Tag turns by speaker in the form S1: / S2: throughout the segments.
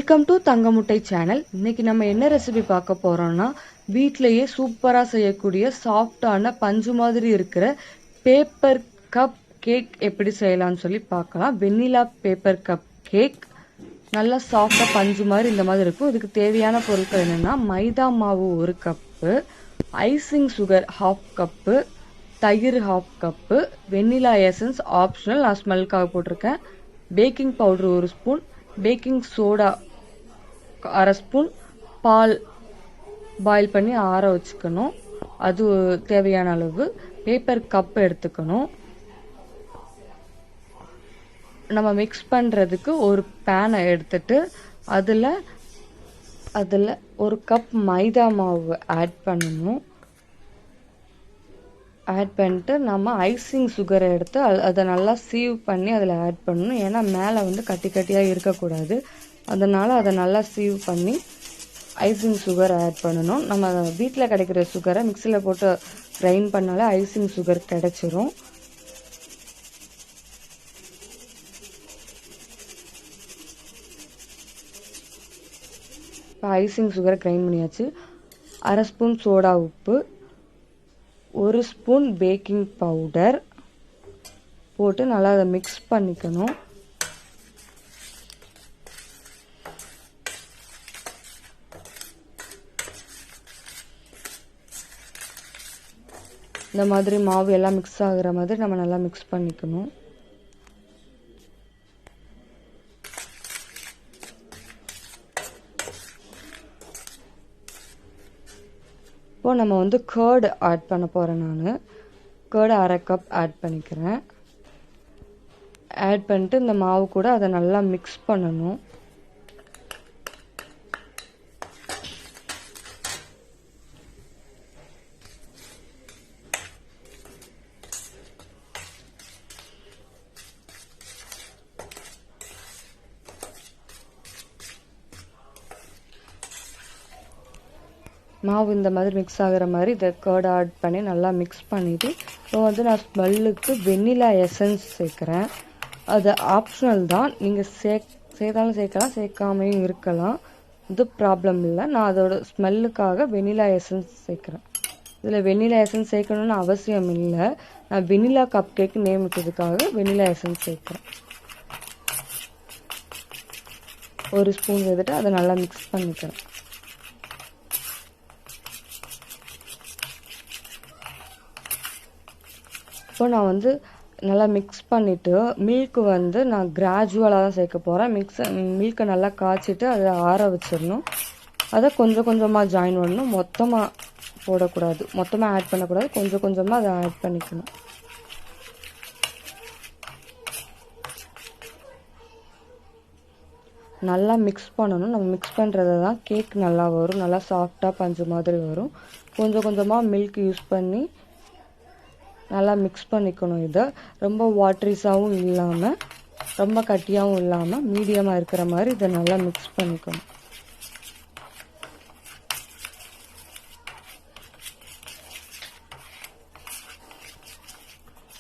S1: Welcome to தங்கமுட்டை channel. இன்னைக்கு நம்ம என்ன ரெசிபி பார்க்க போறோம்னா, வீட்லயே சூப்பரா செய்யக்கூடிய சாஃப்டான பஞ்சு மாதிரி இருக்கிற பேப்பர் கப் கேக் எப்படி செய்யலாம்னு சொல்லி பார்க்கலாம். வெண்ணிலா பேப்பர் கப் கேக் நல்லா சாஃப்டா பஞ்சு மாதிரி இந்த மாதிரி இருக்கும். இதுக்கு தேவையான பொருட்கள் என்னன்னா, மைதா மாவு 1 கப்பு, ஐசிங் சுகர் 1/2 கப்பு, தயிர் 1/2 கப்பு, வெண்ணிலா எசன்ஸ் ஆப்ஷனல், நான் ஸ்மெல்காக போட்டிருக்கேன், baking powder 1 spoon, baking soda 1/2 spoon, பால் பாயில் பண்ணி ஆற வச்சுக்கணும், அது தேவையான அளவு, பேப்பர் கப் எடுத்துக்கணும். நம்ம மிக்ஸ் பண்ணுறதுக்கு ஒரு பேனை எடுத்துட்டு அதில் 1 கப் மைதா மாவு ஆட் பண்ணணும். ஆட் பண்ணிட்டு நம்ம ஐசிங் சுகரை எடுத்து அதை நல்லா சீவ் பண்ணி அதில் ஆட் பண்ணணும். ஏன்னா மேலே வந்து கட்டி கட்டியாக இருக்கக்கூடாது, அதனால் அதை நல்லா சீவ் பண்ணி ஐசிங் சுகர் ஆட் பண்ணணும். நம்ம வீட்டில் கிடைக்கிற சுகரை மிக்சியில் போட்டு கிரைண்ட் பண்ணாலே ஐசிங் சுகர் கிடைச்சிரும். இப்போ ஐசிங் சுகரை கிரைண்ட் பண்ணியாச்சு. 1/2 ஸ்பூன் சோடா உப்பு, 1 ஸ்பூன் பேக்கிங் பவுடர் போட்டு நல்லா அதை மிக்ஸ் பண்ணிக்கணும். இந்த மாதிரி மாவு எல்லாம் மிக்ஸ் ஆகுற மாதிரி நம்ம நல்லா மிக்ஸ் பண்ணிக்கணும். இப்போ நம்ம வந்து கர்டு ஆட் பண்ண போகிறேன். நான் கர்டு 1/2 கப் ஆட் பண்ணிக்கிறேன். ஆட் பண்ணிட்டு இந்த மாவு கூட அதை நல்லா மிக்ஸ் பண்ணணும். மாவு இந்த மாதிரி மிக்ஸ் ஆகிற மாதிரி இதை கர்டு ஆட் பண்ணி நல்லா மிக்ஸ் பண்ணிவிட்டு, இப்போ வந்து நான் ஸ்மெல்லுக்கு வெண்ணிலா எசன்ஸ் சேர்க்குறேன். அது ஆப்ஷனல் தான், நீங்கள் சேர்த்தாலும் சேர்க்கலாம், சேர்க்காமையும் இருக்கலாம், இது ப்ராப்ளம் இல்லை. நான் அதோட ஸ்மெல்லுக்காக வெண்ணிலா எசன்ஸ் சேர்க்குறேன். இதில் வெண்ணிலா எசன்ஸ் சேர்க்கணுன்னு அவசியம் இல்லை, நான் வெண்ணிலா கப் கேக் நேம் விட்டதுக்காக வெண்ணிலா எசன்ஸ் சேர்க்குறேன். 1 ஸ்பூன் சேர்த்துட்டு அதை நல்லா மிக்ஸ் பண்ணிக்கிறேன். இப்போ நான் வந்து நல்லா மிக்ஸ் பண்ணிவிட்டு மில்க்கு வந்து நான் கிராஜுவலாக தான் சேர்க்க போகிறேன். மில்க்கை நல்லா காய்ச்சிட்டு அதை ஆற வச்சிடணும். அதை கொஞ்சம் கொஞ்சமாக ஜாயின் பண்ணணும், மொத்தமாக போடக்கூடாது, மொத்தமாக ஆட் பண்ணக்கூடாது, கொஞ்சம் கொஞ்சமாக அதை ஆட் பண்ணிக்கணும். நல்லா மிக்ஸ் பண்ணணும். நம்ம மிக்ஸ் பண்ணுறது தான் கேக் நல்லா வரும், நல்லா சாஃப்டாக பஞ்சு மாதிரி வரும். கொஞ்சம் கொஞ்சமாக மில்க் யூஸ் பண்ணி நல்லா மிக்ஸ் பண்ணிக்கணும். இதை ரொம்ப வாட்டரிஸாகவும் இல்லாமல் ரொம்ப கட்டியாகவும் இல்லாமல் மீடியமாக இருக்கிற மாதிரி இதை நல்லா மிக்ஸ் பண்ணிக்கணும்.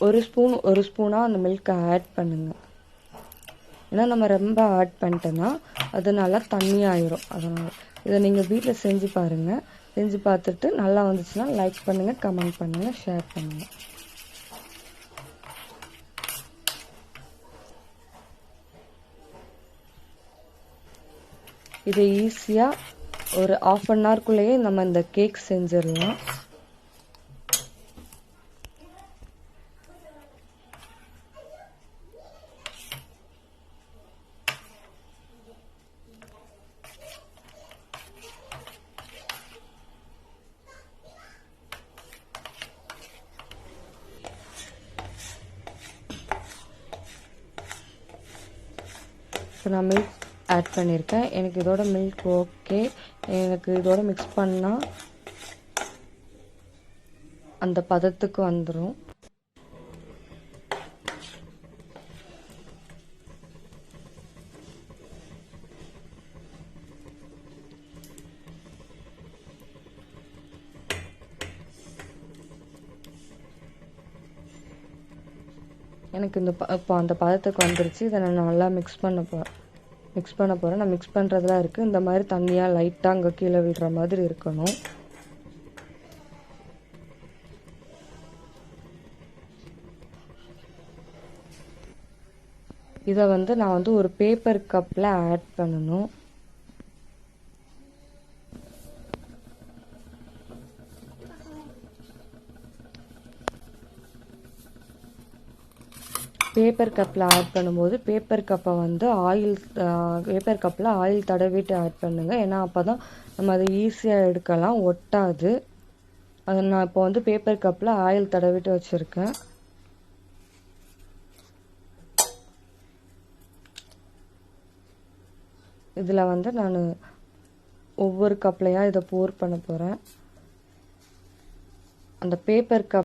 S1: ஒரு ஸ்பூனாக அந்த மில்கை ஆட் பண்ணுங்க. ஏன்னா நம்ம ரொம்ப ஆட் பண்ணிட்டோன்னா அது நல்லா தண்ணி ஆயிரும். அதனால் இதை நீங்கள் வீட்டில் செஞ்சு பாருங்கள். செஞ்சு பார்த்துட்டு நல்லா வந்துச்சுன்னா லைக் பண்ணுங்கள், கமெண்ட் பண்ணுங்கள், ஷேர் பண்ணுங்கள். இதை ஈஸியாக ஒரு 1/2 ஹவர்க்குள்ளேயே நம்ம இந்த கேக் செஞ்சிடலாம். இப்போ நான் மில்க் ஆட் பண்ணியிருக்கேன். எனக்கு இதோட மில்க் ஓகே, எனக்கு இதோட மிக்ஸ் பண்ணால் அந்த பதத்துக்கு வந்துடும். எனக்கு இந்த இப்போ அந்த பதத்துக்கு வந்துருச்சு. இதை நான் நல்லா மிக்ஸ் பண்ண போகிறேன். மிக்ஸ் பண்ண போகிறேன். நான் மிக்ஸ் பண்ணுறதுலாம் இருக்குது. இந்த மாதிரி தண்ணியாக லைட்டாக அங்கே கீழே விழுற மாதிரி இருக்கணும். இதை நான் ஒரு பேப்பர் கப்பில் ஆட் பண்ணணும். பேப்பர் கப்பில் ஆட் பண்ணும்போது பேப்பர் கப்பில் ஆயில் தடவிட்டு ஆட் பண்ணுங்க. ஏன்னா அப்போ தான் நம்ம அதை ஈஸியாக எடுக்கலாம், ஒட்டாது. அதை நான் இப்போ பேப்பர் கப்பில் ஆயில் தடவிட்டு வச்சுருக்கேன். இதில் நான் ஒவ்வொரு கப்லையாக இதை போர் பண்ண போகிறேன். அந்த பேப்பர் கப்